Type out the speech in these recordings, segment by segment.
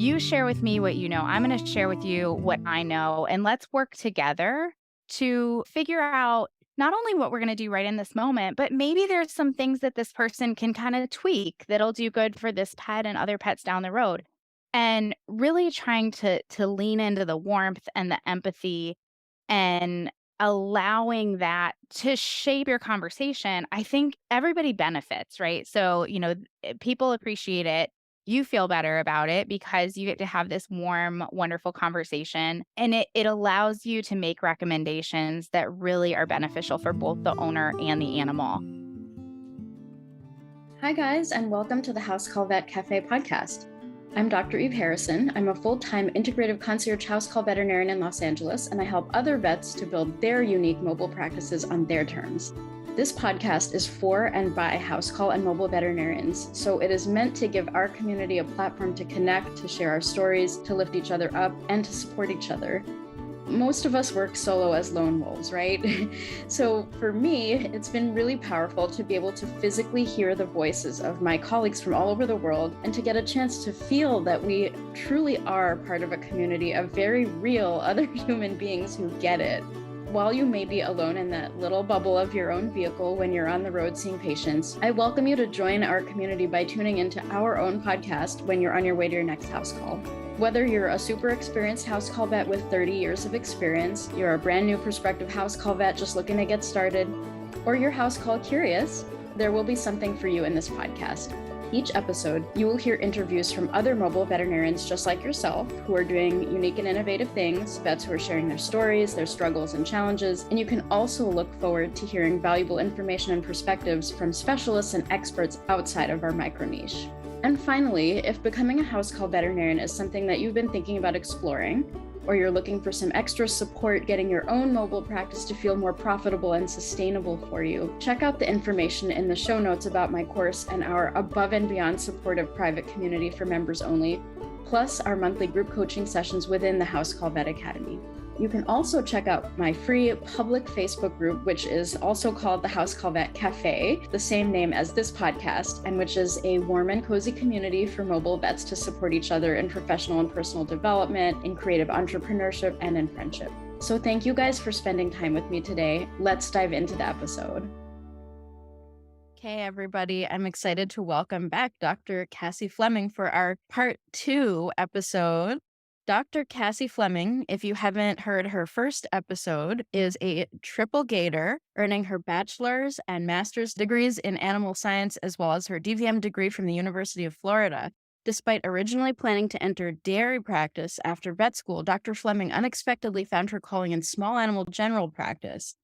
You share with me what you know. I'm going to share with you what I know. And let's work together to figure out not only what we're going to do right in this moment, but maybe there's some things that this person can kind of tweak that'll do good for this pet and other pets down the road. And really trying to lean into the warmth and the empathy and allowing that to shape your conversation. I think everybody benefits, right? So, people appreciate it. You feel better about it because you get to have this warm, wonderful conversation. And it allows you to make recommendations that really are beneficial for both the owner and the animal. Hi, guys, and welcome to the House Call Vet Cafe podcast. I'm Dr. Eve Harrison. I'm a full-time integrative concierge house call veterinarian in Los Angeles, and I help other vets to build their unique mobile practices on their terms. This podcast is for and by house call and mobile veterinarians, so it is meant to give our community a platform to connect, to share our stories, to lift each other up, and to support each other. Most of us work solo as lone wolves, right? So for me, it's been really powerful to be able to physically hear the voices of my colleagues from all over the world and to get a chance to feel that we truly are part of a community of very real other human beings who get it. While you may be alone in that little bubble of your own vehicle when you're on the road seeing patients, I welcome you to join our community by tuning into our own podcast when you're on your way to your next house call. Whether you're a super experienced house call vet with 30 years of experience, you're a brand new prospective house call vet just looking to get started, or you're house call curious, there will be something for you in this podcast. Each episode, you will hear interviews from other mobile veterinarians just like yourself who are doing unique and innovative things, vets who are sharing their stories, their struggles and challenges, and you can also look forward to hearing valuable information and perspectives from specialists and experts outside of our micro niche. And finally, if becoming a house call veterinarian is something that you've been thinking about exploring, or you're looking for some extra support getting your own mobile practice to feel more profitable and sustainable for you, check out the information in the show notes about my course and our above and beyond supportive private community for members only, plus our monthly group coaching sessions within the House Call Vet Academy. You can also check out my free public Facebook group, which is also called the House Call Vet Cafe, the same name as this podcast, and which is a warm and cozy community for mobile vets to support each other in professional and personal development, in creative entrepreneurship, and in friendship. So thank you guys for spending time with me today. Let's dive into the episode. Okay, everybody, I'm excited to welcome back Dr. Cassi Fleming for our part 2 episode. Dr. Cassi Fleming, if you haven't heard her first episode, is a triple Gator, earning her bachelor's and master's degrees in animal science, as well as her DVM degree from the University of Florida. Despite originally planning to enter dairy practice after vet school, Dr. Fleming unexpectedly found her calling in small animal general practice.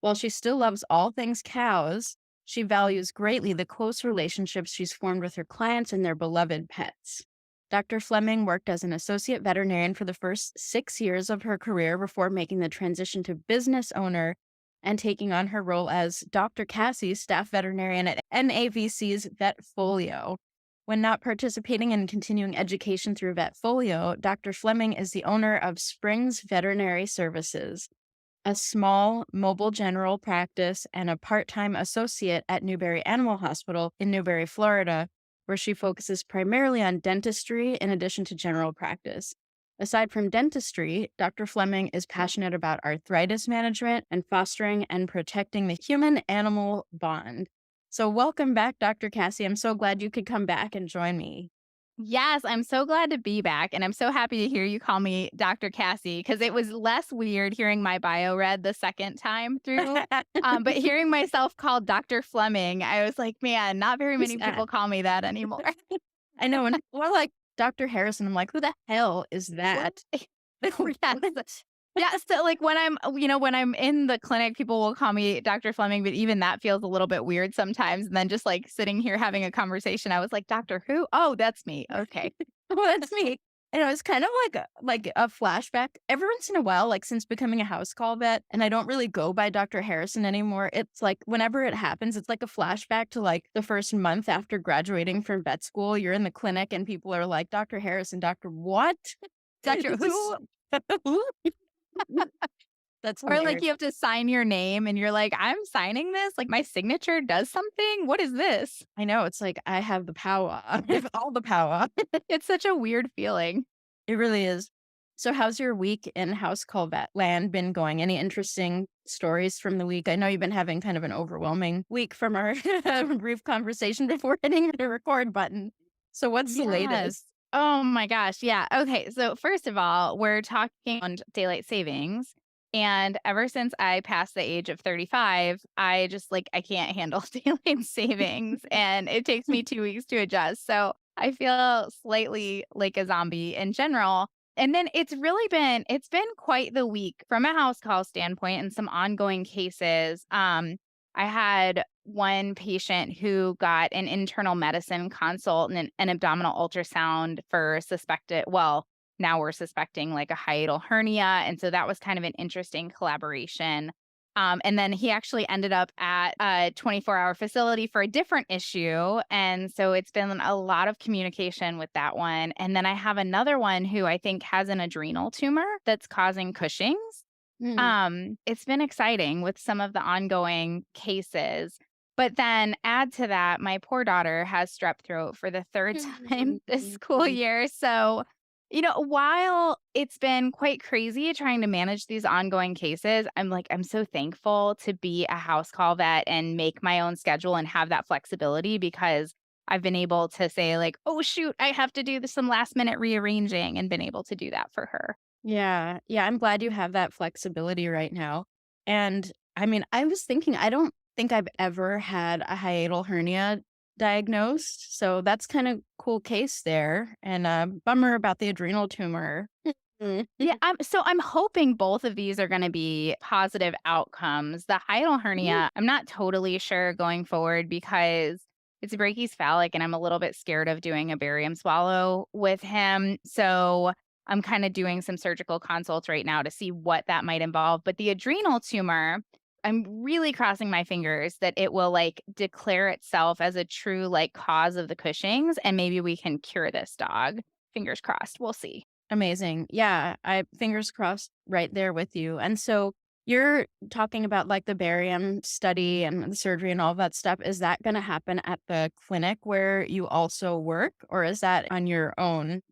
While she still loves all things cows, she values greatly the close relationships she's formed with her clients and their beloved pets. Dr. Fleming worked as an associate veterinarian for the first 6 years of her career before making the transition to business owner and taking on her role as Dr. Cassi's staff veterinarian at NAVC's VetFolio. When not participating in continuing education through VetFolio, Dr. Fleming is the owner of Springs Veterinary Services, a small mobile general practice and a part-time associate at Newberry Animal Hospital in Newberry, Florida, where she focuses primarily on dentistry in addition to general practice. Aside from dentistry, Dr. Fleming is passionate about arthritis management and fostering and protecting the human-animal bond. So welcome back, Dr. Cassi. I'm so glad you could come back and join me. Yes, I'm so glad to be back, and I'm so happy to hear you call me Dr. Cassi because it was less weird hearing my bio read the second time through. But hearing myself called Dr. Fleming, I was like, man, not very many people call me that anymore. I know, and more like Dr. Harrison. I'm like, who the hell is that? Yes. Yeah, so like when I'm in the clinic, people will call me Dr. Fleming, but even that feels a little bit weird sometimes. And then just like sitting here having a conversation, I was like, Doctor who? Oh, that's me. Okay. Well, that's me. And it was kind of like a flashback every once in a while, like since becoming a house call vet, and I don't really go by Dr. Harrison anymore. It's like whenever it happens, it's like a flashback to like the first month after graduating from vet school. You're in the clinic and people are like, Dr. Harrison, Dr. What? Dr. Who? That's Or like hilarious. you have to sign your name and you're like, I'm signing this? Like my signature does something? What is this? I know, it's like, I have the power. I have all the power. It's such a weird feeling. It really is. So how's your week in house call vet land been going? Any interesting stories from the week? I know you've been having kind of an overwhelming week from our brief conversation before hitting the record button. So what's the latest? Yes. Oh my gosh. Yeah. Okay. So, first of all, we're talking on daylight savings. And ever since I passed the age of 35, I just like, I can't handle daylight savings. And it takes me 2 weeks to adjust. So, I feel slightly like a zombie in general. And then it's been quite the week from a house call standpoint and some ongoing cases. I had one patient who got an internal medicine consult and an abdominal ultrasound for now we're suspecting like a hiatal hernia. And so that was kind of an interesting collaboration. And then he actually ended up at a 24-hour facility for a different issue. And so it's been a lot of communication with that one. And then I have another one who I think has an adrenal tumor that's causing Cushing's. Mm. It's been exciting with some of the ongoing cases. But then add to that, my poor daughter has strep throat for the third time this school year. So, while it's been quite crazy trying to manage these ongoing cases, I'm so thankful to be a house call vet and make my own schedule and have that flexibility because I've been able to say, like, oh, shoot, I have to do some last minute rearranging and been able to do that for her. Yeah. Yeah, I'm glad you have that flexibility right now. And I mean, I was thinking, I don't think I've ever had a hiatal hernia diagnosed. So that's kind of cool case there. And bummer about the adrenal tumor. Mm. Yeah, I'm hoping both of these are gonna be positive outcomes. The hiatal hernia, I'm not totally sure going forward because it's brachycephalic and I'm a little bit scared of doing a barium swallow with him. So I'm kind of doing some surgical consults right now to see what that might involve. But the adrenal tumor, I'm really crossing my fingers that it will like declare itself as a true like cause of the Cushing's and maybe we can cure this dog. Fingers crossed. We'll see. Amazing. Yeah, I fingers crossed right there with you. And so you're talking about like the barium study and the surgery and all that stuff. Is that going to happen at the clinic where you also work, or is that on your own?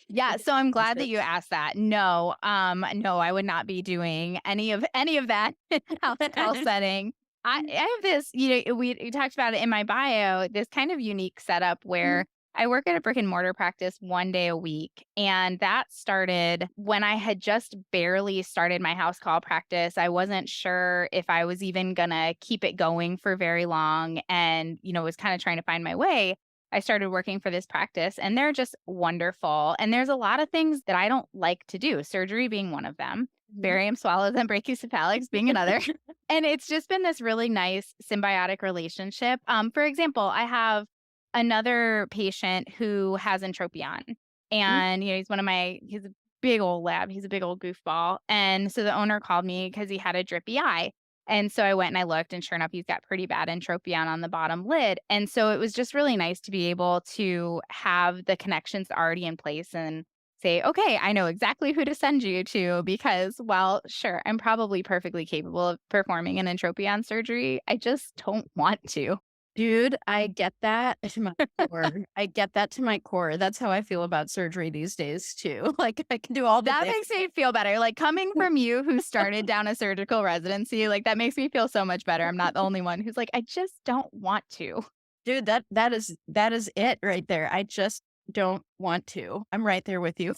Yeah, so I'm glad that you asked that. No, I would not be doing any of that in a house call setting. I have this, we talked about it in my bio, this kind of unique setup where I work at a brick and mortar practice 1 day a week. And that started when I had just barely started my house call practice. I wasn't sure if I was even gonna keep it going for very long and, was kind of trying to find my way. I started working for this practice and they're just wonderful. And there's a lot of things that I don't like to do, surgery being one of them, Mhm. barium swallows and brachycephalics being another. And it's just been this really nice symbiotic relationship. For example, I have another patient who has entropion. Mm. And, he's a big old lab. He's a big old goofball. And so the owner called me because he had a drippy eye. And so I went and I looked, and sure enough, he's got pretty bad entropion on the bottom lid. And so it was just really nice to be able to have the connections already in place and say, okay, I know exactly who to send you to because, well, sure, I'm probably perfectly capable of performing an entropion surgery. I just don't want to. Dude, I get that to my core. I get that to my core. That's how I feel about surgery these days too. Like I can do all the That things. makes me feel better. Like coming from you who started down a surgical residency, like that makes me feel so much better. I'm not the only one who's like, I just don't want to. Dude, that is it right there. I just don't want to. I'm right there with you.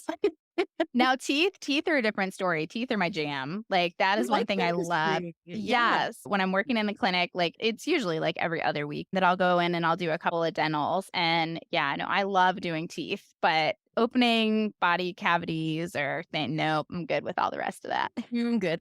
Now teeth are a different story. Teeth are my jam. Like that You is one like thing I love. dentistry. Yeah. Yes, when I'm working in the clinic, like it's usually like every other week that I'll go in and I'll do a couple of dentals. And yeah, no, I love doing teeth, but opening body cavities or thing, nope, I'm good with all the rest of that. I'm good.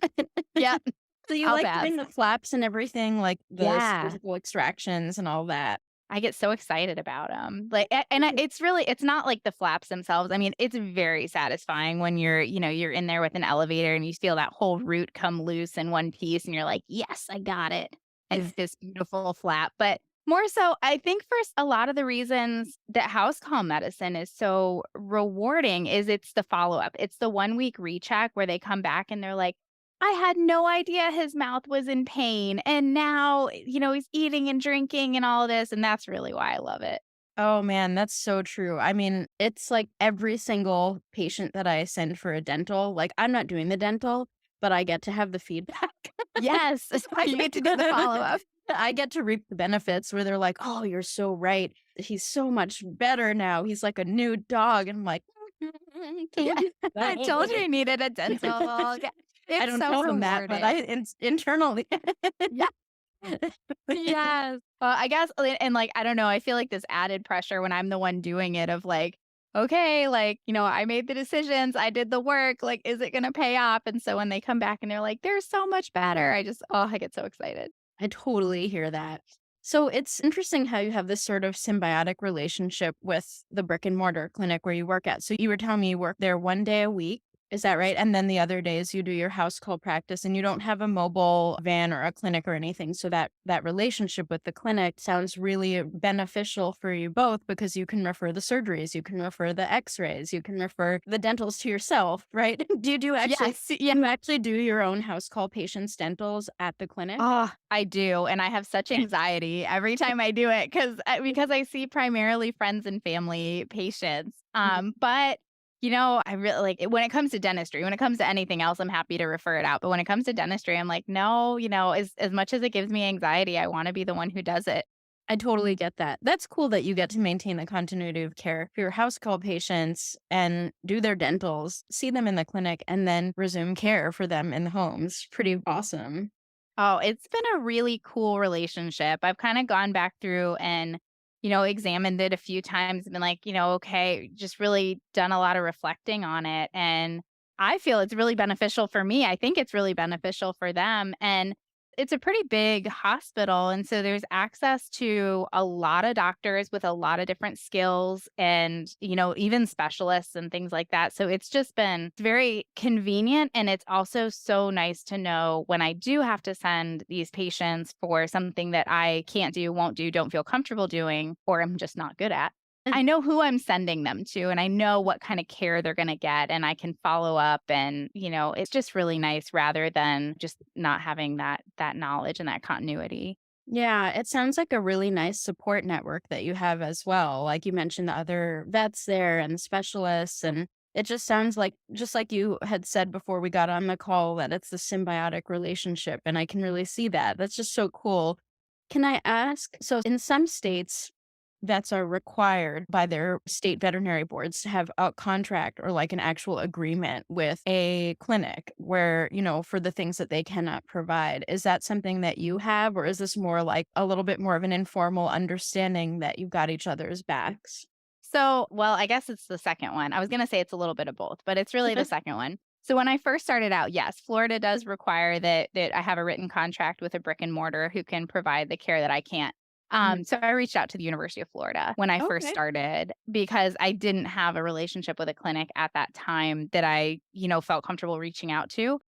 Yep, So you I'll like pass. doing the flaps and everything, like the Yeah. surgical extractions and all that. I get so excited about them. Like, it's not like the flaps themselves. I mean, it's very satisfying when you're in there with an elevator and you feel that whole root come loose in one piece and you're like, yes, I got it. It's this beautiful flap. But more so, I think a lot of the reasons that house call medicine is so rewarding is it's the follow up. It's the 1 week recheck where they come back and they're like, I had no idea his mouth was in pain. And now, he's eating and drinking and all this. And that's really why I love it. Oh man, that's so true. I mean, it's like every single patient that I send for a dental, like I'm not doing the dental, but I get to have the feedback. Yes. You get to do the follow up. I get to reap the benefits where they're like, "Oh, you're so right. He's so much better now. He's like a new dog." And I'm like, Yeah. "Told you I told you so." I needed a dental. Yeah. I It's don't so tell them that, but rewarding. internally. Yeah. Yes. Well, I guess, and like, I don't know, I feel like this added pressure when I'm the one doing it of like, okay, like, I made the decisions, I did the work, like, is it going to pay off? And so when they come back and they're like, they're so much better, I get so excited. I totally hear that. So it's interesting how you have this sort of symbiotic relationship with the brick and mortar clinic where you work at. So you were telling me you work there 1 day a week. Is that right? And then the other days you do your house call practice and you don't have a mobile van or a clinic or anything. So that relationship with the clinic sounds really beneficial for you both because you can refer the surgeries, you can refer the x-rays, you can refer the dentals to yourself, right? Do you do actually Yes. do you actually do your own house call patients dentals at the clinic? Oh, I do, and I have such anxiety every time I do it because I see primarily friends and family patients. But, I really like it when it comes to dentistry. When it comes to anything else, I'm happy to refer it out, but when it comes to dentistry, I'm like, "No," as much as it gives me anxiety, I wanna be the one who does it. I totally get that. That's cool that you get to maintain the continuity of care for your house call patients and do their dentals, see them in the clinic, and then resume care for them in the homes. Pretty awesome. Oh, it's been a really cool relationship. I've kinda gone back through and, examined it a few times and been like, okay, just really done a lot of reflecting on it, and I feel it's really beneficial for me. I think it's really beneficial for them, and it's a pretty big hospital, and so there's access to a lot of doctors with a lot of different skills and, even specialists and things like that. So it's just been very convenient, and it's also so nice to know when I do have to send these patients for something that I can't do, won't do, don't feel comfortable doing, or I'm just not good at. I know who I'm sending them to and I know what kind of care they're gonna get and I can follow up and, it's just really nice rather than just not having that knowledge and that continuity. Yeah, it sounds like a really nice support network that you have as well. Like you mentioned the other vets there and specialists, and it just sounds like just like you had said before we got on the call that it's the symbiotic relationship and I can really see that. That's just so cool. Can I ask, so in some states vets are required by their state veterinary boards to have a contract or like an actual agreement with a clinic where, for the things that they cannot provide. Is that something that you have, or is this more like a little bit more of an informal understanding that you've got each other's backs? So, well, I guess it's the second one. I was gonna say it's a little bit of both, but it's really the second one. So when I first started out, yes, Florida does require that I have a written contract with a brick and mortar who can provide the care that I can't. Mhm. So I reached out to the University of Florida when I first Okay. started because I didn't have a relationship with a clinic at that time that I, felt comfortable reaching out to.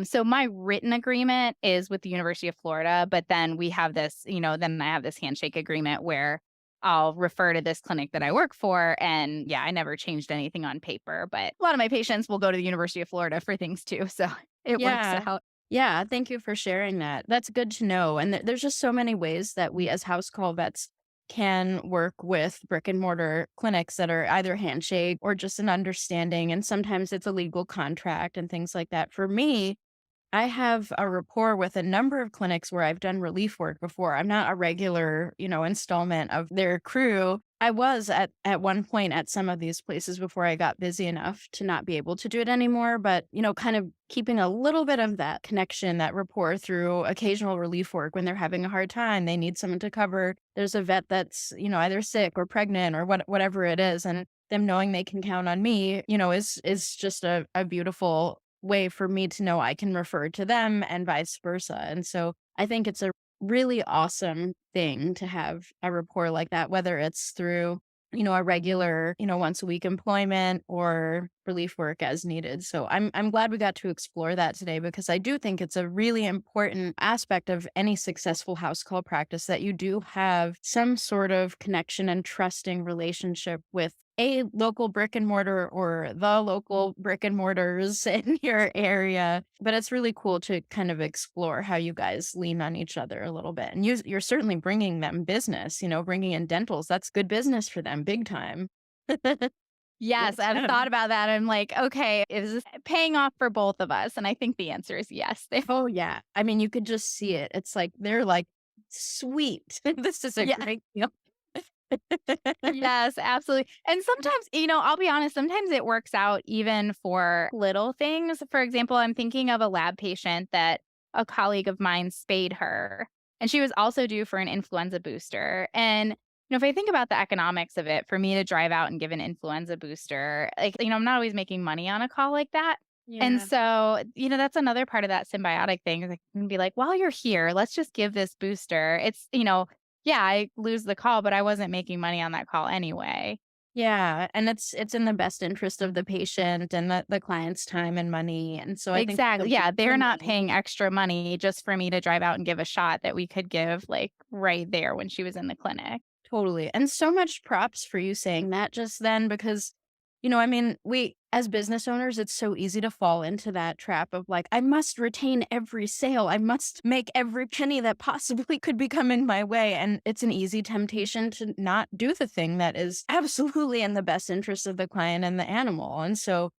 So my written agreement is with the University of Florida, but then we have this, then I have this handshake agreement where I'll refer to this clinic that I work for. And yeah, I never changed anything on paper, but a lot of my patients will go to the University of Florida for things too. So it works Yeah. out. Yeah, thank you for sharing that. That's good to know. And there's just so many ways that we as house call vets can work with brick and mortar clinics that are either handshake or just an understanding. And sometimes it's a legal contract and things like that. For me, I have a rapport with a number of clinics where I've done relief work before. I'm not a regular, installment of their crew. I was at one point at some of these places before I got busy enough to not be able to do it anymore, but kind of keeping a little bit of that connection, that rapport through occasional relief work when they're having a hard time, they need someone to cover. There's a vet that's, either sick or pregnant or whatever it is, and them knowing they can count on me, is just a beautiful way for me to know I can refer to them and vice versa. And so I think it's a really awesome thing to have a rapport like that, whether it's through, a regular, once a week employment or relief work as needed. So I'm glad we got to explore that today because I do think it's a really important aspect of any successful house call practice that you do have some sort of connection and trusting relationship with a local brick and mortar or the local brick and mortars in your area. But it's really cool to kind of explore how you guys lean on each other a little bit. And you're certainly bringing them business, bringing in dentals. That's good business for them, big time. Yes, I've Yeah. thought about that. I'm like, okay, is this paying off for both of us? And I think the answer is yes. Oh, yeah. I mean, you could just see it. It's like they're like, sweet. This is a Yeah. great deal. Yes, absolutely. And sometimes, I'll be honest, sometimes it works out even for little things. For example, I'm thinking of a lab patient that a colleague of mine spayed her, and she was also due for an influenza booster. And, if I think about the economics of it, for me to drive out and give an influenza booster, like, I'm not always making money on a call like that. And Yeah. so, that's another part of that symbiotic thing. Is I can be like, while you're here, let's just give this booster. Yeah, I lose the call, but I wasn't making money on that call anyway. Yeah, and it's in the best interest of the patient and the client's time and money, and so I think Exactly. Yeah, they're not win-win. paying extra money just for me to drive out and give a shot that we could give, like, right there when she was in the clinic. Totally, and so much props for you saying that just then because, I mean, we as business owners, it's so easy to fall into that trap of like, I must retain every sale. I must make every penny that possibly could be coming my way. And it's an easy temptation to not do the thing that is absolutely in the best interest of the client and the animal. And so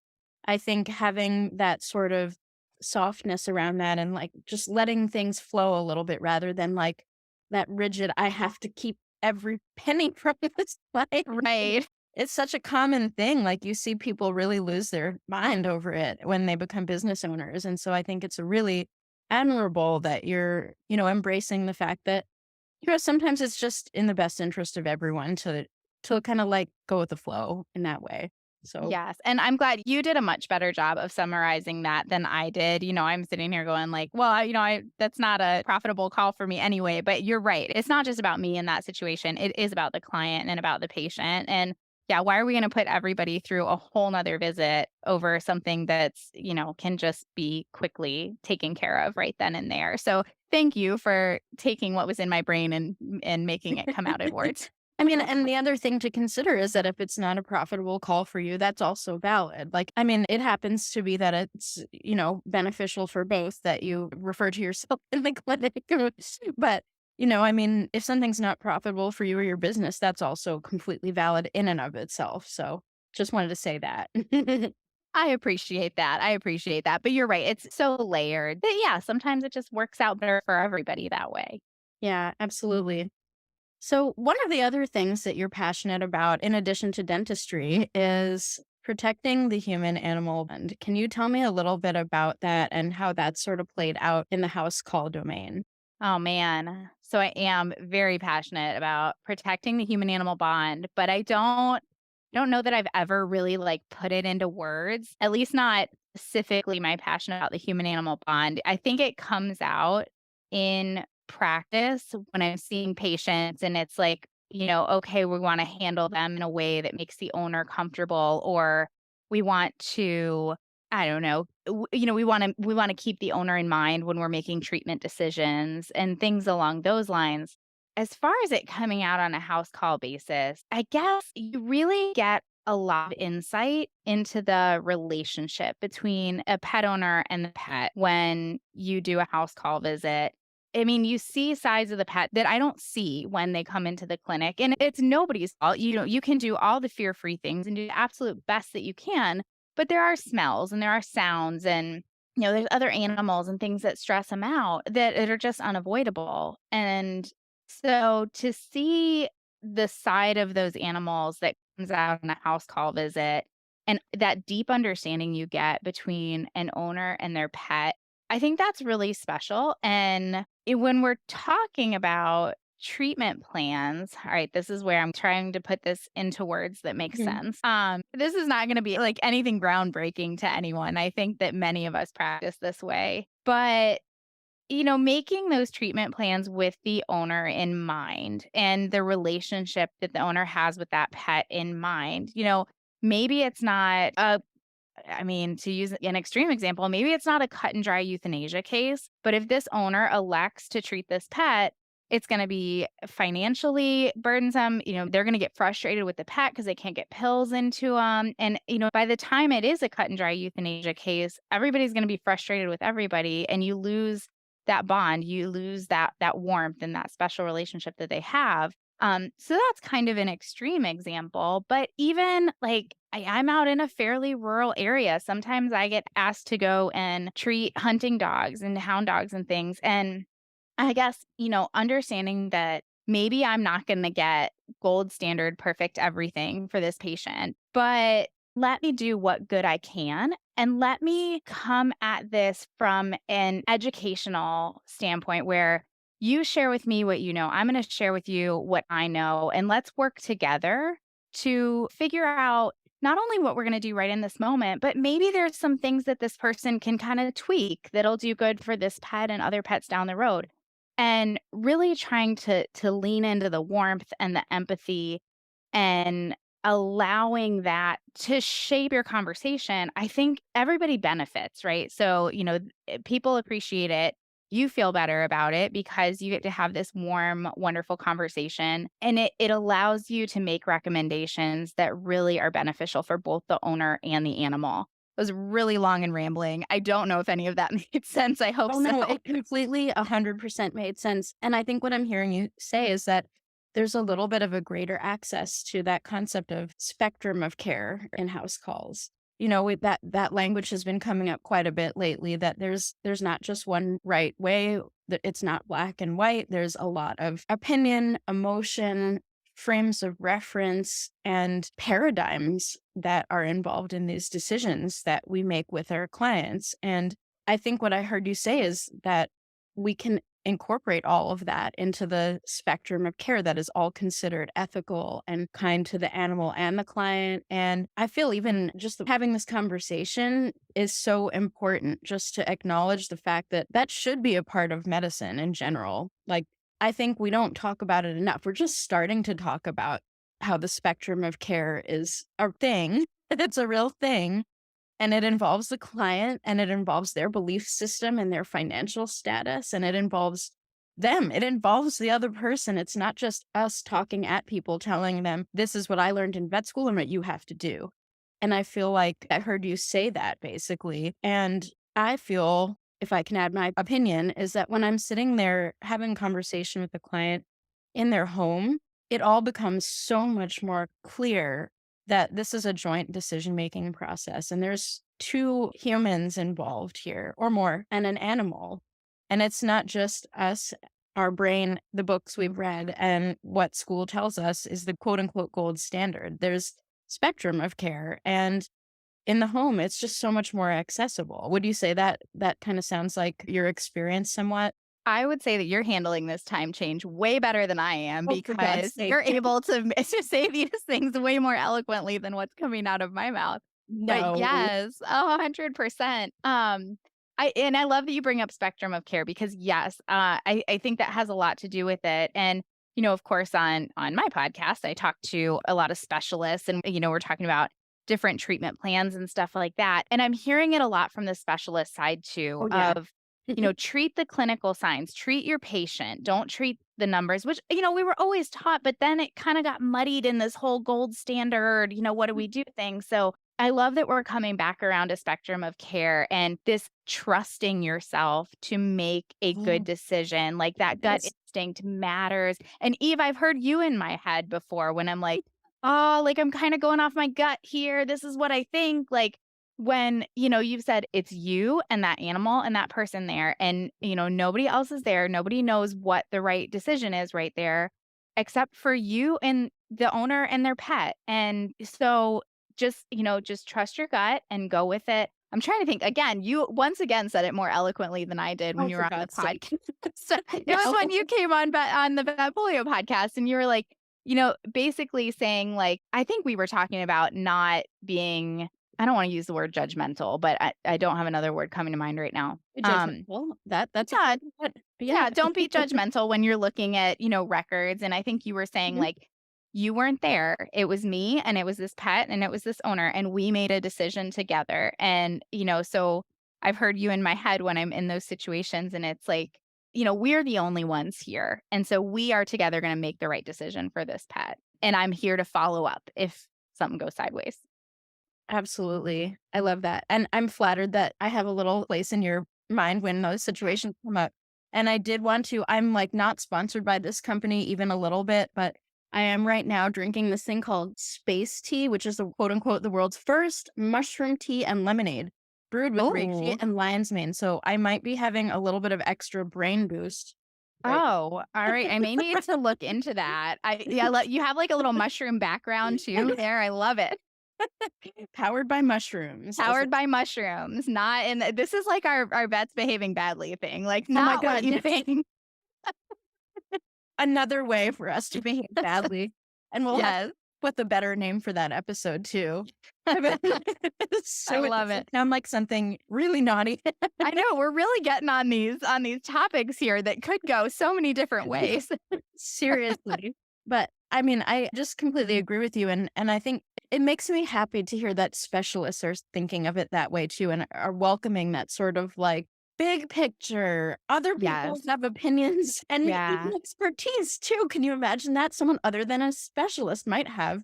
I think having that sort of softness around that and like just letting things flow a little bit rather than like that rigid, I have to keep every penny from this client. Right. It's such a common thing. Like you see people really lose their mind over it when they become business owners. And so I think it's really admirable that you're, embracing the fact that, sometimes it's just in the best interest of everyone to kind of like go with the flow in that way. So Yes, and I'm glad you did a much better job of summarizing that than I did. I'm sitting here going like, well, I that's not a profitable call for me anyway, but you're right. It's not just about me in that situation. It is about the client and about the patient. And yeah, why are we going to put everybody through a whole nother visit over something that's, can just be quickly taken care of right then and there. So thank you for taking what was in my brain and making it come out in words. I mean, and the other thing to consider is that if it's not a profitable call for you, that's also valid. Like, I mean, it happens to be that it's, beneficial for both that you refer to yourself in the clinic. But, I mean, if something's not profitable for you or your business, that's also completely valid in and of itself. So just wanted to say that. I appreciate that. I appreciate that. But you're right. It's so layered that, yeah, sometimes it just works out better for everybody that way. Yeah, absolutely. So, one of the other things that you're passionate about, in addition to dentistry, is protecting the human animal bond. Can you tell me a little bit about that and how that sort of played out in the house call domain? Oh, man. So I am very passionate about protecting the human animal bond, but I don't know that I've ever really like put it into words, at least not specifically my passion about the human animal bond. I think it comes out in practice when I'm seeing patients and it's like, okay, we want to handle them in a way that makes the owner comfortable, or we want to, I don't know, we want to keep the owner in mind when we're making treatment decisions and things along those lines. As far as it coming out on a house call basis, I guess you really get a lot of insight into the relationship between a pet owner and the pet when you do a house call visit. I mean, you see sides of the pet that I don't see when they come into the clinic, and it's nobody's fault. You can do all the fear-free things and do the absolute best that you can, but there are smells and there are sounds and there's other animals and things that stress them out that are just unavoidable. And so to see the side of those animals that comes out on a house call visit and that deep understanding you get between an owner and their pet, I think that's really special. And when we're talking about treatment plans, all right, this is where I'm trying to put this into words that make Mhm. sense. This is not going to be like anything groundbreaking to anyone. I think that many of us practice this way, but making those treatment plans with the owner in mind and the relationship that the owner has with that pet in mind. Maybe it's not I mean, to use an extreme example, maybe it's not a cut and dry euthanasia case, but if this owner elects to treat this pet, It's going to be financially burdensome. They're going to get frustrated with the pet because they can't get pills into them. And, by the time it is a cut and dry euthanasia case, everybody's going to be frustrated with everybody. And you lose that bond, you lose that warmth and that special relationship that they have. So that's kind of an extreme example. But even like I'm out in a fairly rural area. Sometimes I get asked to go and treat hunting dogs and hound dogs and things. And I guess, understanding that maybe I'm not going to get gold standard perfect everything for this patient, but let me do what good I can and let me come at this from an educational standpoint where you share with me what you know. I'm going to share with you what I know, and let's work together to figure out not only what we're going to do right in this moment, but maybe there's some things that this person can kind of tweak that'll do good for this pet and other pets down the road. And really trying to lean into the warmth and the empathy and allowing that to shape your conversation. I think everybody benefits, right? So, people appreciate it. You feel better about it because you get to have this warm, wonderful conversation. And it allows you to make recommendations that really are beneficial for both the owner and the animal. It was really long and rambling. I don't know if any of that made sense. I hope Oh, no, so. it completely 100% made sense. And I think what I'm hearing you say is that there's a little bit of a greater access to that concept of spectrum of care in house calls. That language has been coming up quite a bit lately, that there's not just one right way, that it's not black and white. There's a lot of opinion, emotion, frames of reference, and paradigms that are involved in these decisions that we make with our clients. And I think what I heard you say is that we can incorporate all of that into the spectrum of care that is all considered ethical and kind to the animal and the client. And I feel even just having this conversation is so important, just to acknowledge the fact that that should be a part of medicine in general. Like, I think we don't talk about it enough. We're just starting to talk about how the spectrum of care is a thing. It's a real thing. And it involves the client, and it involves their belief system and their financial status, and it involves them. It involves the other person. It's not just us talking at people, telling them, this is what I learned in vet school and what you have to do. And I feel like I heard you say that basically. And I feel, if I can add my opinion, is that when I'm sitting there having conversation with the client in their home, it all becomes so much more clear that this is a joint decision-making process, and there's two humans involved here or more and an animal. And it's not just us, our brain, the books we've read, and what school tells us is the quote unquote gold standard. There's spectrum of care, and in the home, it's just so much more accessible. Would you say that that kind of sounds like your experience somewhat? I would say that you're handling this time change way better than I am Oh, for God's because sake. you're able to say these things way more eloquently than what's coming out of my mouth. But No. yes, 100%. I love that you bring up spectrum of care because yes, I think that has a lot to do with it. And of course, on my podcast, I talk to a lot of specialists, and we're talking about different treatment plans and stuff like that. And I'm hearing it a lot from the specialist side too Oh, yeah. of treat the clinical signs, treat your patient, don't treat the numbers, which, we were always taught, but then it kind of got muddied in this whole gold standard, what do we do thing. So I love that we're coming back around a spectrum of care and this trusting yourself to make a good Oh, decision. Like that gut yes. instinct matters. And Eve, I've heard you in my head before when I'm like, oh, like I'm kind of going off my gut here. This is what I think. Like, when, you've said it's you and that animal and that person there, and, nobody else is there. Nobody knows what the right decision is right there, except for you and the owner and their pet. And so just trust your gut and go with it. I'm trying to think again. You once again said it more eloquently than I did when Oh, you for were on the God's sake. podcast. So it was when you came on the VetFolio podcast, and you were like, basically saying like, I think we were talking about not being, I don't want to use the word judgmental, but I don't have another word coming to mind right now. Judgmental. That's a Yeah, good, but yeah. yeah, don't be judgmental when you're looking at, records. And I think you were saying Mhm. like, you weren't there. It was me and it was this pet and it was this owner, and we made a decision together. And, so I've heard you in my head when I'm in those situations, and it's like, we're the only ones here. And so we are together going to make the right decision for this pet. And I'm here to follow up if something goes sideways. Absolutely. I love that. And I'm flattered that I have a little place in your mind when those situations come up. And I did want to, I'm like not sponsored by this company even a little bit, but I am right now drinking this thing called space tea, which is the quote unquote the world's first mushroom tea and lemonade brewed with reishi Oh, and lion's mane. So I might be having a little bit of extra brain boost. Right. oh, all right. I may need to look into that. You have like a little mushroom background too there. I love it. Powered by mushrooms. Powered by mushrooms, not in this is like our vets behaving badly thing, like Oh my not what God, you yes. think. Another way for us to behave badly. And we'll have Yes, with a better name for that episode too. I love it. Sound like something really naughty. I know we're really getting on these topics here that could go so many different ways. Seriously. But I mean, I just completely agree with you. And I think it makes me happy to hear that specialists are thinking of it that way too and are welcoming that sort of like big picture. Other people Yes. have opinions and Yeah. even expertise too. Can you imagine that? Someone other than a specialist might have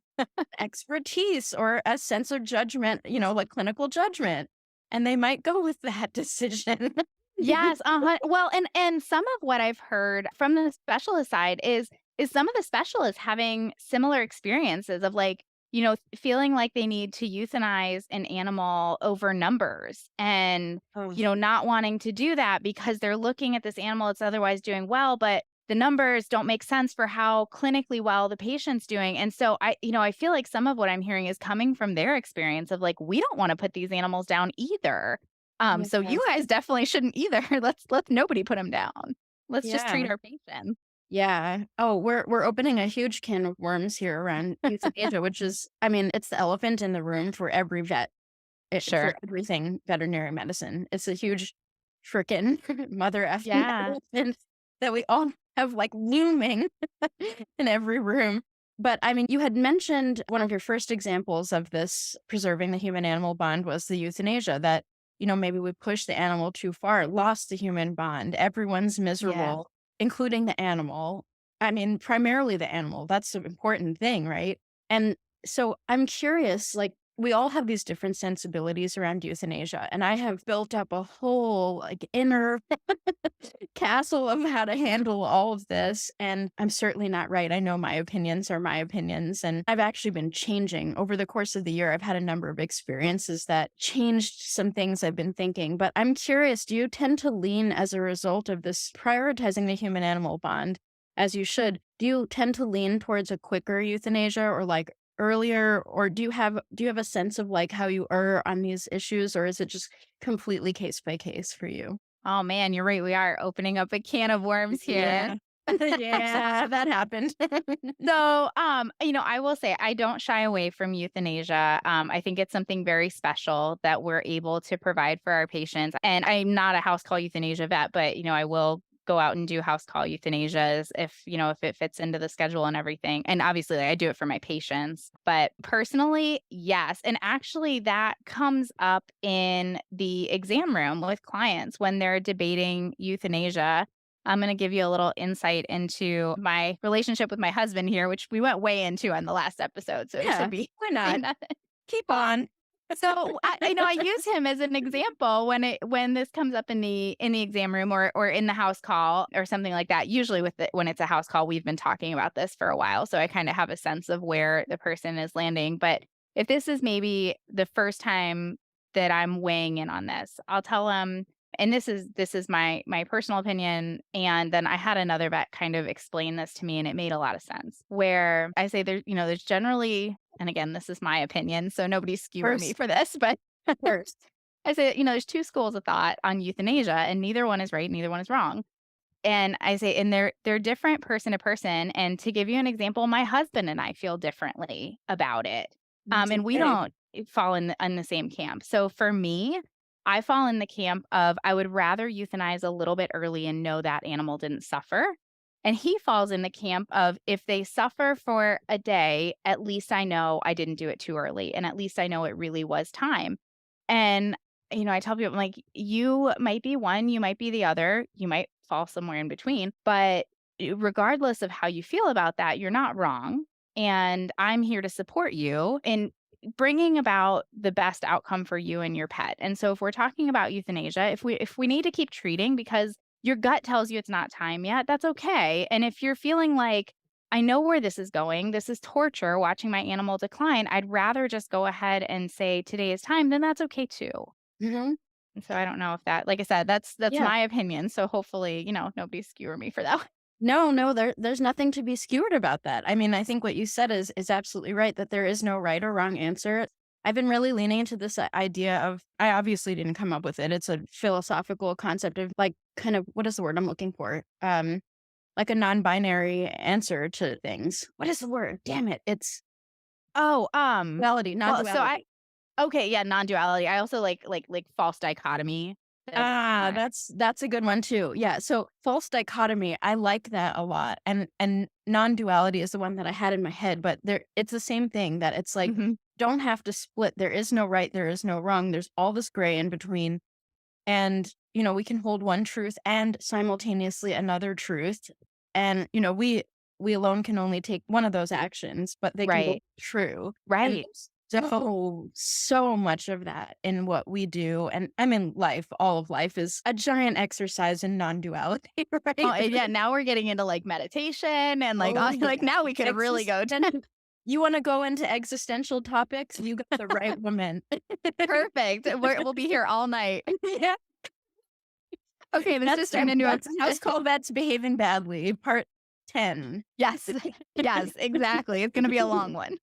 expertise or a sense of judgment, like clinical judgment. And they might go with that decision. Yes, uh-huh. Well, and some of what I've heard from the specialist side is some of the specialists having similar experiences of like, feeling like they need to euthanize an animal over numbers and, Oh, not wanting to do that because they're looking at this animal that's otherwise doing well, but the numbers don't make sense for how clinically well the patient's doing. And so I feel like some of what I'm hearing is coming from their experience of like, we don't want to put these animals down either. So yeah. you guys definitely shouldn't either. Let's nobody put them down. Let's just treat Yeah. our patients. Yeah. Oh, we're opening a huge can of worms here around euthanasia, which is, I mean, it's the elephant in the room for every vet, Sure. for everything veterinary medicine. It's a huge frickin' mother effing Yeah. elephant that we all have like looming in every room. But I mean, you had mentioned one of your first examples of this preserving the human animal bond was the euthanasia that, maybe we pushed the animal too far, lost the human bond. Everyone's miserable, including the animal. I mean, primarily the animal. That's the important thing, right? And so I'm curious, like, we all have these different sensibilities around euthanasia, and I have built up a whole like inner castle of how to handle all of this. And I'm certainly not right. I know my opinions are my opinions, and I've actually been changing over the course of the year. I've had a number of experiences that changed some things I've been thinking. But I'm curious, do you tend to lean as a result of this prioritizing the human animal bond, as you should? Do you tend to lean towards a quicker euthanasia or like earlier, or do you have a sense of like how you err on these issues, or is it just completely case by case for you? Oh man, you're right. We are opening up a can of worms here. Yeah. Yeah, that happened. So, I will say I don't shy away from euthanasia. I think it's something very special that we're able to provide for our patients. And I'm not a house call euthanasia vet, but I will go out and do house call euthanasias if it fits into the schedule and everything. And obviously I do it for my patients. But personally, yes. And actually that comes up in the exam room with clients when they're debating euthanasia. I'm going to give you a little insight into my relationship with my husband here, which we went way into on the last episode. So it Yeah, should be why not? nothing. Keep on. So I use him as an example when this comes up in the exam room or in the house call or something like that. Usually when it's a house call, we've been talking about this for a while, so I kind of have a sense of where the person is landing. But if this is maybe the first time that I'm weighing in on this, I'll tell him. And this is my personal opinion. And then I had another vet kind of explain this to me, and it made a lot of sense. Where I say there's generally, and again, this is my opinion, so nobody's skewering me First, for this, but first. I say, there's two schools of thought on euthanasia, and neither one is right, neither one is wrong. And I say, and they're different person to person. And to give you an example, my husband and I feel differently about it. And we Okay. don't fall in the same camp. So for me, I fall in the camp of I would rather euthanize a little bit early and know that animal didn't suffer. And he falls in the camp of if they suffer for a day, at least I know I didn't do it too early. And at least I know it really was time. And, I tell people, I'm like, you might be one, you might be the other. You might fall somewhere in between. But regardless of how you feel about that, you're not wrong. And I'm here to support you in bringing about the best outcome for you and your pet. And so if we're talking about euthanasia, if we need to keep treating because your gut tells you it's not time yet, that's okay. And if you're feeling like I know where this is going, this is torture watching my animal decline, I'd rather just go ahead and say today is time, then that's okay too. Hmm. And so I don't know if that, like I said, that's Yeah. my opinion. So hopefully, nobody skewer me for that one. No, there's nothing to be skewered about that. I mean, I think what you said is absolutely right, that there is no right or wrong answer. I've been really leaning into this idea of I obviously didn't come up with it. It's a philosophical concept of like kind of what is the word I'm looking for? Like a non-binary answer to things. What is the word? Damn it. It's Oh, duality, well, so non-duality. okay, yeah, non-duality. I also like false dichotomy. Ah, Not that's a good one too. Yeah, so false dichotomy, I like that a lot. And non-duality is the one that I had in my head, but there it's the same thing that it's like Mhm. don't have to split. There is no right, there is no wrong. There's all this gray in between. And, we can hold one truth and simultaneously another truth. And, we alone can only take one of those actions, but they can both Right. be true. And Right. there's so much of that in what we do. And I mean, all of life is a giant exercise in non-duality, Oh, right? and yeah, now we're getting into like meditation and like Oh, like yeah. now we could really go You want to go into existential topics? You got the right woman. perfect. We'll be here all night. Yeah. Okay, this just turned into a That's House Call Vets Behaving Badly, part 10. yes. Yes, exactly. It's gonna be a long one.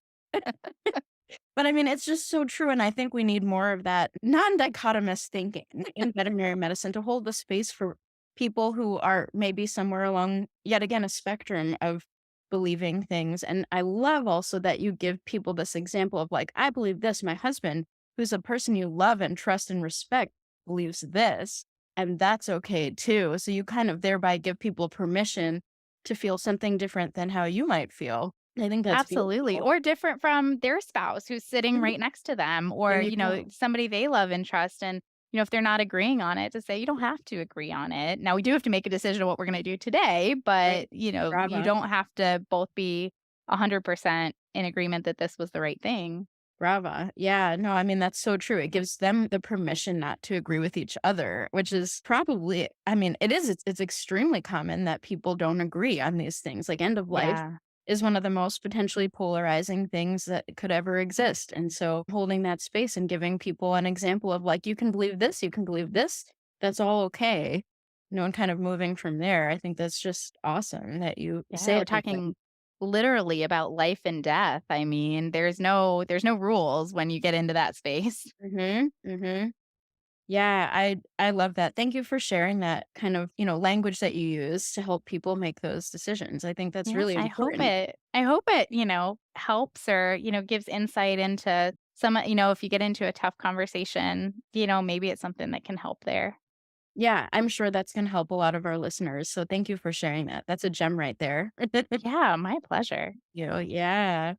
But I mean, it's just so true. And I think we need more of that non-dichotomous thinking in veterinary medicine to hold the space for people who are maybe somewhere along, yet again, a spectrum of believing things. And I love also that you give people this example of like, I believe this. My husband, who's a person you love and trust and respect, believes this. And that's okay too. So you kind of thereby give people permission to feel something different than how you might feel. I think that's Absolutely. beautiful. Or different from their spouse who's sitting Mhm. right next to them There or, you go. somebody they love and trust. And, if they're not agreeing on it, to say, you don't have to agree on it. Now, we do have to make a decision of what we're going to do today, Right. but, you Brava. don't have to both be 100% in agreement that this was the right thing. Brava. Yeah, no, I mean, that's so true. It gives them the permission not to agree with each other, which is probably, I mean, it's extremely common that people don't agree on these things. Like end of life Yeah. is one of the most potentially polarizing things that could ever exist. And so holding that space and giving people an example of like, you can believe this, you can believe this, that's all okay. And kind of moving from there. I think that's just awesome that you Yeah. say We're it that way. talking literally about life and death. I mean, there's no rules when you get into that space. Mm-hmm. Mm-hmm. Yeah, I love that. Thank you for sharing that kind of, language that you use to help people make those decisions. I think that's Yes, really I hope important. it I hope it, helps or, gives insight into some, if you get into a tough conversation, maybe it's something that can help there. Yeah, I'm sure that's going to help a lot of our listeners. So thank you for sharing that. That's a gem right there. Yeah, my pleasure. Yeah.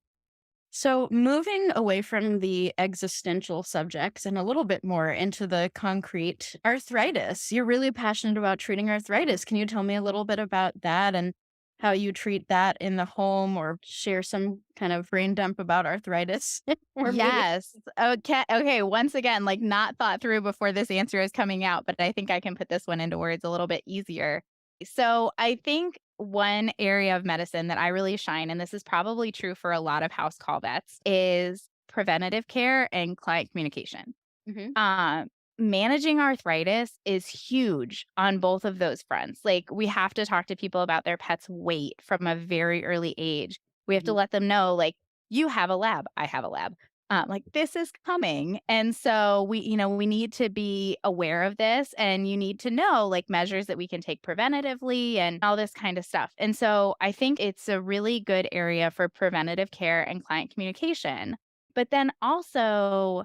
So moving away from the existential subjects and a little bit more into the concrete arthritis. You're really passionate about treating arthritis. Can you tell me a little bit about that and how you treat that in the home or share some kind of brain dump about arthritis? Or maybe Yes. Okay. Okay. Once again, like not thought through before this answer is coming out, but I think I can put this one into words a little bit easier. So I think one area of medicine that I really shine, and this is probably true for a lot of house call vets, is preventative care and client communication. Mhm. Uh, Managing arthritis is huge on both of those fronts. Like, we have to talk to people about their pet's weight from a very early age. We have to Mhm. let them know, like, you have a lab, I have a lab. Like, this is coming. And so we need to be aware of this and you need to know like measures that we can take preventatively and all this kind of stuff. And so I think it's a really good area for preventative care and client communication. But then also,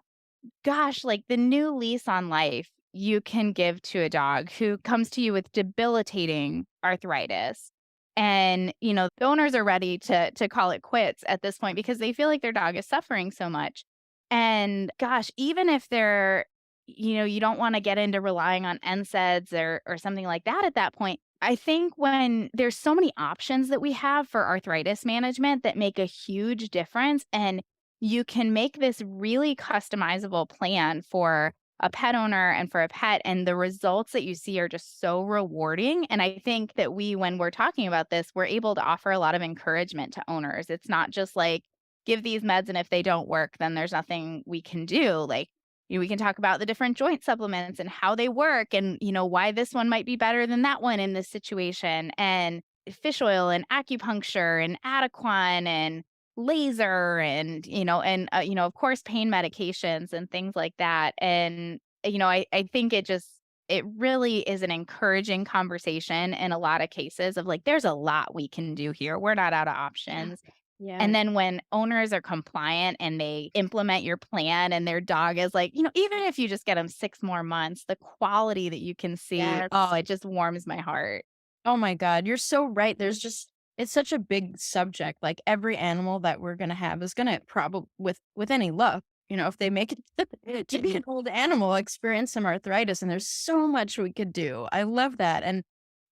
gosh, like the new lease on life you can give to a dog who comes to you with debilitating arthritis. And, the owners are ready to call it quits at this point because they feel like their dog is suffering so much. And gosh, even if they're, you don't want to get into relying on NSAIDs or something like that at that point, I think when there's so many options that we have for arthritis management that make a huge difference, and you can make this really customizable plan for a pet owner and for a pet, and the results that you see are just so rewarding. And I think that when we're talking about this, we're able to offer a lot of encouragement to owners. It's not just like, give these meds, and if they don't work, then there's nothing we can do. Like, we can talk about the different joint supplements and how they work and, why this one might be better than that one in this situation. And fish oil and acupuncture and Adequan and laser and, of course, pain medications and things like that. And, I think it really is an encouraging conversation in a lot of cases of like, there's a lot we can do here. We're not out of options. Yeah. And then when owners are compliant and they implement your plan and their dog is like, even if you just get them 6 more months, the quality that you can see, Yes. oh, it just warms my heart. Oh my God, you're so right. It's such a big subject. Like every animal that we're gonna have is gonna probably, with any luck, if they make it to be an old animal, experience some arthritis, and there's so much we could do. I love that, and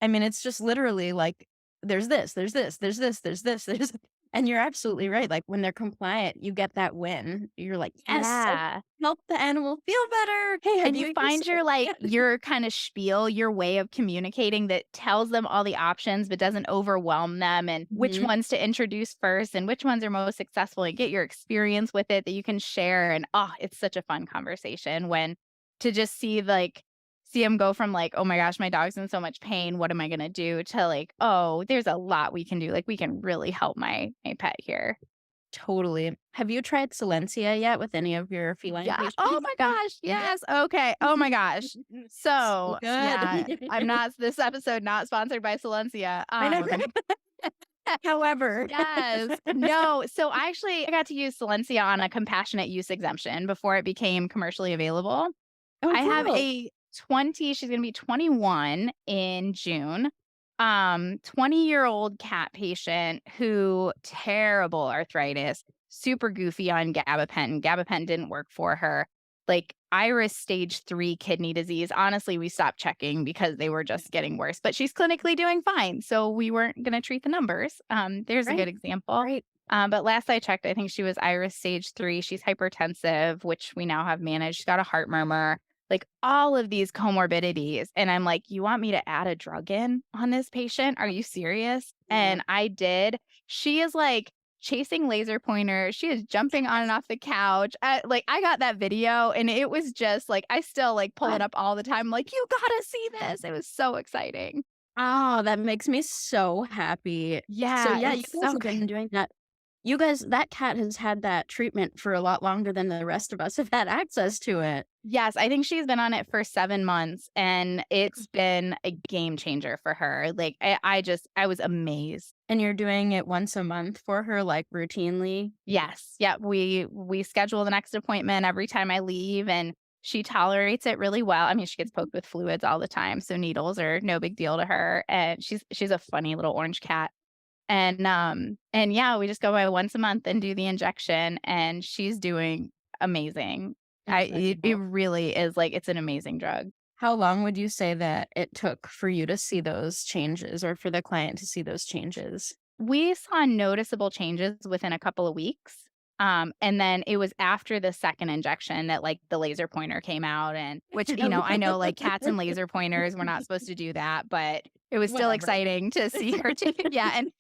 I mean, it's just literally like there's this, there's this, there's this, there's this, there's, and you're absolutely right. Like when they're compliant, you get that win. You're like, yes, I Yeah. help the animal feel better. Hey, have And you find your your kind of spiel, your way of communicating that tells them all the options but doesn't overwhelm them, and which Mhm. ones to introduce first and which ones are most successful, and get your experience with it that you can share. And it's such a fun conversation when to just see them go from like, oh my gosh, my dog's in so much pain. What am I gonna do? To like, oh, there's a lot we can do. Like we can really help my pet here. Totally. Have you tried Solensia yet with any of your feline Yeah. patients? Oh my gosh. Yes. Okay. Oh my gosh. So, So good. yeah, I'm not this episode not sponsored by Solensia. I know. However. Yes. No. So I got to use Solensia on a compassionate use exemption before it became commercially available. Oh, I have cool. she's going to be 21 in June. 20-year-old cat patient who terrible arthritis, super goofy on gabapentin. Gabapentin didn't work for her. Like iris stage 3 kidney disease. Honestly, we stopped checking because they were just getting worse, but she's clinically doing fine. So we weren't going to treat the numbers. There's a good Right. example. Right. But last I checked, I think she was iris stage 3. She's hypertensive, which we now have managed. She's got a heart murmur, like all of these comorbidities. And I'm like, you want me to add a drug in on this patient? Are you serious? Yeah. And I did. She is like chasing laser pointers. She is jumping on and off the couch. I got that video and it was just like, I still like pull it up all the time. Like, you gotta see this. It was so exciting. Oh, that makes me so happy. Yeah. So yeah, you it's guys so have been doing that. You guys, that cat has had that treatment for a lot longer than the rest of us have had access to it. Yes, I think she's been on it for 7 months, and it's been a game changer for her. Like, I was amazed. And you're doing it once a month for her, like routinely. Yes. Yeah, we schedule the next appointment every time I leave, and she tolerates it really well. I mean, she gets poked with fluids all the time, so needles are no big deal to her, and she's a funny little orange cat. And yeah, we just go by once a month and do the injection, and she's doing amazing. It really is like it's an amazing drug. How long would you say that it took for you to see those changes or for the client to see those changes? We saw noticeable changes within a couple of weeks. And then it was after the second injection that like the laser pointer came out, and which, I know like cats and laser pointers, we're not supposed to do that, but it was still Whatever. exciting to see her. Yeah. And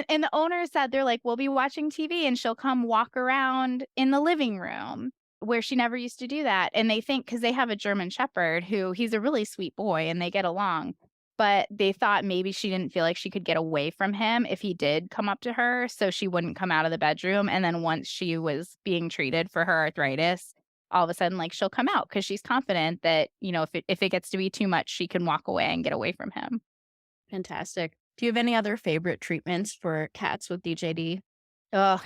and the owner said, they're like, we'll be watching TV and she'll come walk around in the living room where she never used to do that. And they think, because they have a German Shepherd he's a really sweet boy and they get along. But they thought maybe she didn't feel like she could get away from him if he did come up to her, so she wouldn't come out of the bedroom. And then once she was being treated for her arthritis, all of a sudden, like, she'll come out because she's confident that, if it gets to be too much, she can walk away and get away from him. Fantastic. Do you have any other favorite treatments for cats with DJD? Ugh,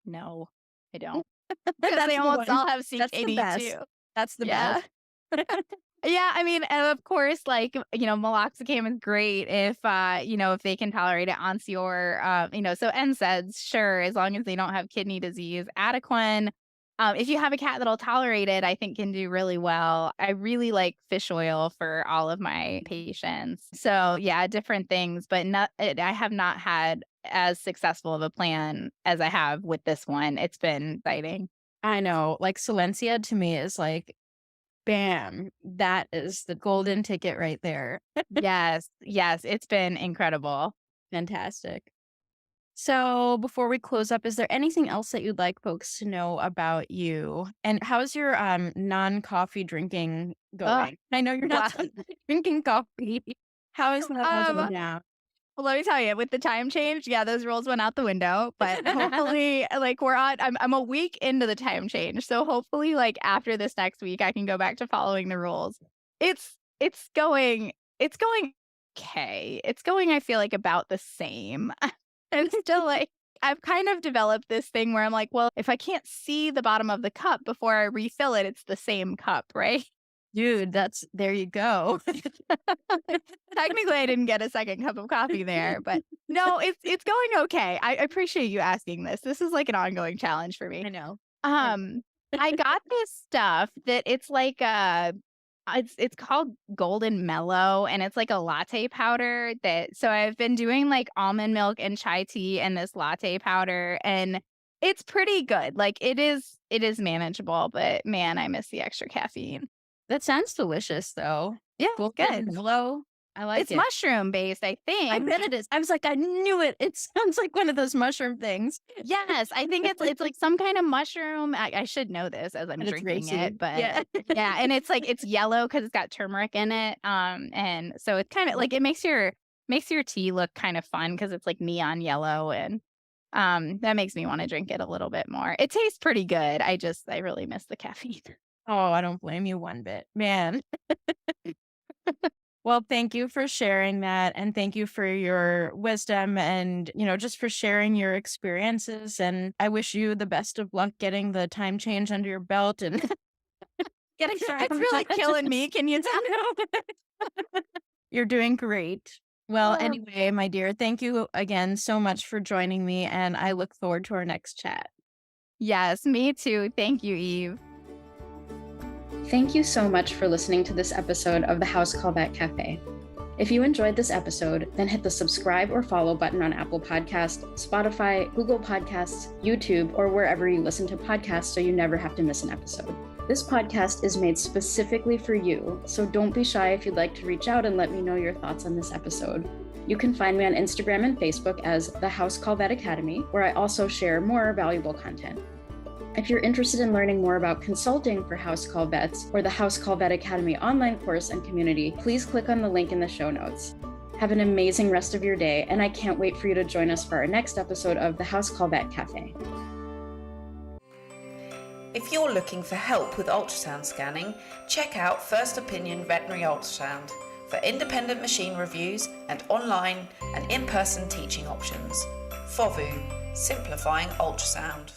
no, I don't. Because That's they the almost one. all have That's the CKD best. too. That's the Yeah. best. Yeah, I mean, and of course, like, meloxicam is great if they can tolerate it. Onsior, so NSAIDs, sure, as long as they don't have kidney disease. Adequan, If you have a cat that'll tolerate it, I think can do really well. I really like fish oil for all of my patients. So yeah, different things, but I have not had as successful of a plan as I have with this one. It's been exciting. I know, like Solensia to me is like, bam, that is the golden ticket right there. Yes, yes, it's been incredible. Fantastic. So before we close up, is there anything else that you'd like folks to know about you? And how's your non-coffee drinking Ugh, going? I know you're not drinking coffee. How is that all going down? well, let me tell you, with the time change, yeah, those rules went out the window. But hopefully, like I'm a week into the time change, so hopefully, like after this next week, I can go back to following the rules. It's going okay. It's going, I feel like, about the same. And still, like I've kind of developed this thing where I'm like, well, if I can't see the bottom of the cup before I refill it, it's the same cup, right? Dude, there you go. Technically, I didn't get a second cup of coffee there, but no, it's going okay. I appreciate you asking this. This is like an ongoing challenge for me. I know. I got this stuff that it's like it's called Golden Mellow, and it's like a latte powder so I've been doing like almond milk and chai tea and this latte powder, and it's pretty good. Like it is manageable, but man, I miss the extra caffeine. That sounds delicious, though. Yeah, Golden good. Mellow. I like It's it. mushroom based, I think. I bet it is. I was like, I knew it. It sounds like one of those mushroom things. Yes, I think it's like some kind of mushroom. I should know this as I'm And it's drinking racy. it, but Yeah. yeah, and it's like it's yellow because it's got turmeric in it. And so it's kind of like it makes your tea look kind of fun because it's like neon yellow, and that makes me want to drink it a little bit more. It tastes pretty good. I really miss the caffeine. Oh, I don't blame you one bit. Man. Well, thank you for sharing that. And thank you for your wisdom and, just for sharing your experiences. And I wish you the best of luck getting the time change under your belt and getting It's really killing me. Can you tell? You're doing great. Well, Oh. anyway, my dear, thank you again so much for joining me. And I look forward to our next chat. Yes, me too. Thank you, Eve. Thank you so much for listening to this episode of the House Call Vet Cafe. If you enjoyed this episode, then hit the subscribe or follow button on Apple Podcasts, Spotify, Google Podcasts, YouTube, or wherever you listen to podcasts so you never have to miss an episode. This podcast is made specifically for you, so don't be shy if you'd like to reach out and let me know your thoughts on this episode. You can find me on Instagram and Facebook as the House Call Vet Academy, where I also share more valuable content. If you're interested in learning more about consulting for House Call Vets or the House Call Vet Academy online course and community, please click on the link in the show notes. Have an amazing rest of your day, and I can't wait for you to join us for our next episode of the House Call Vet Cafe. If you're looking for help with ultrasound scanning, check out First Opinion Veterinary Ultrasound for independent machine reviews and online and in-person teaching options. FOVU, simplifying ultrasound.